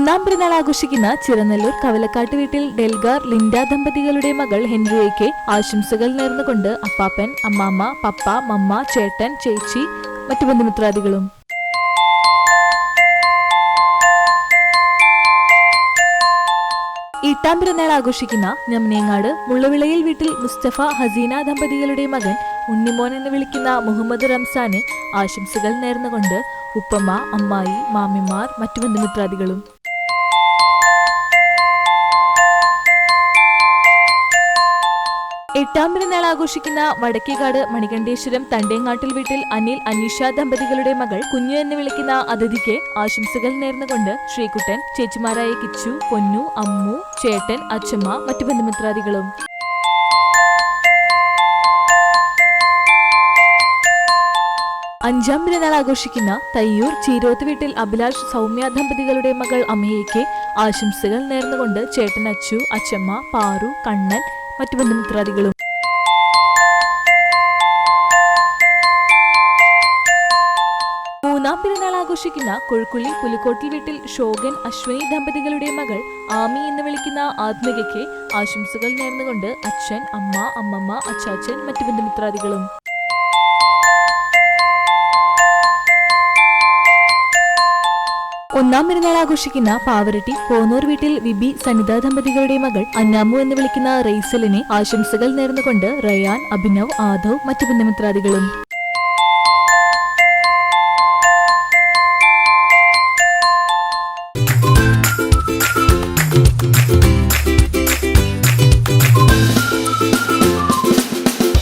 ഒന്നാം പിറന്നാൾ ആഘോഷിക്കുന്ന ചിറനല്ലൂർ കവലക്കാട്ട് വീട്ടിൽ ഡെൽഗാർ ലിൻഡ ദമ്പതികളുടെ മകൾ ഹെൻറിയയ്ക്ക് ആശംസകൾ നേർന്നുകൊണ്ട് അപ്പാപ്പൻ, അമ്മാമ്മ, പപ്പ, മമ്മ, ചേട്ടൻ, ചേച്ചി, മറ്റു ബന്ധുമിത്രാദികളും. ഈട്ടാം പിറന്നാൾ ആഘോഷിക്കുന്ന ഞമനേങ്ങാട് മുള്ളവിളയിൽ വീട്ടിൽ മുസ്തഫ, ഹസീന ദമ്പതികളുടെ മകൻ ഉണ്ണിമോൻ എന്ന് വിളിക്കുന്ന മുഹമ്മദ് റംസാന് ആശംസകൾ നേർന്നുകൊണ്ട് ഉപ്പമ്മ, അമ്മായി, മാമിമാർ, മറ്റു ബന്ധുമിത്രാദികളും. എട്ടാം പിറന്നാൾ ആഘോഷിക്കുന്ന വടക്കേകാട് മണികണ്ഠേശ്വരം തണ്ടേങ്ങാട്ടിൽ വീട്ടിൽ അനിൽ, അനീഷ ദമ്പതികളുടെ മകൾ കുഞ്ഞു എന്ന് വിളിക്കുന്ന അതിഥിക്ക് ആശംസകൾ നേർന്നുകൊണ്ട് ശ്രീകുട്ടൻ, ചേച്ചിമാരായ കിച്ചു, പൊന്നു, അമ്മു, ചേട്ടൻ, അച്ഛമ്മ, മറ്റു ബന്ധുമിത്രാദികളും. അഞ്ചാം പിറന്നാൾ ആഘോഷിക്കുന്ന തയ്യൂർ ചീരോത്ത് വീട്ടിൽ അഭിലാഷ്, സൗമ്യ ദമ്പതികളുടെ മകൾ അമ്മയ്ക്ക് ആശംസകൾ നേർന്നുകൊണ്ട് ചേട്ടൻ അച്ചു, അച്ഛമ്മ, പാറു, കണ്ണൻ, മറ്റു ബന്ധുമിത്രാദികളും. മൂന്നാം പിറന്നാൾ ആഘോഷിക്കുന്ന കൊഴുക്കുള്ളി പുലിക്കോട്ടിൽ വീട്ടിൽ ഷോഗൻ, അശ്വനി ദമ്പതികളുടെ മകൾ ആമി എന്ന് വിളിക്കുന്ന ആത്മികയ്ക്ക് ആശംസകൾ നേർന്നുകൊണ്ട് അച്ഛൻ, അമ്മ, അമ്മമ്മ, അച്ചാച്ചൻ, മറ്റു ബന്ധുമിത്രാദികളും. ഒന്നാം പിറന്നാൾ ആഘോഷിക്കുന്ന പാവരട്ടി പോന്നൂർ വീട്ടിൽ വിബി, സനിത ദമ്പതികളുടെ മകൾ അന്നാമു എന്ന് വിളിക്കുന്ന റെയ്സലിനെ ആശംസകൾ നേർന്നുകൊണ്ട് റയാൻ, അഭിനവ്, ആദവ്, മറ്റു ബന്ധുമിത്രാദികളും.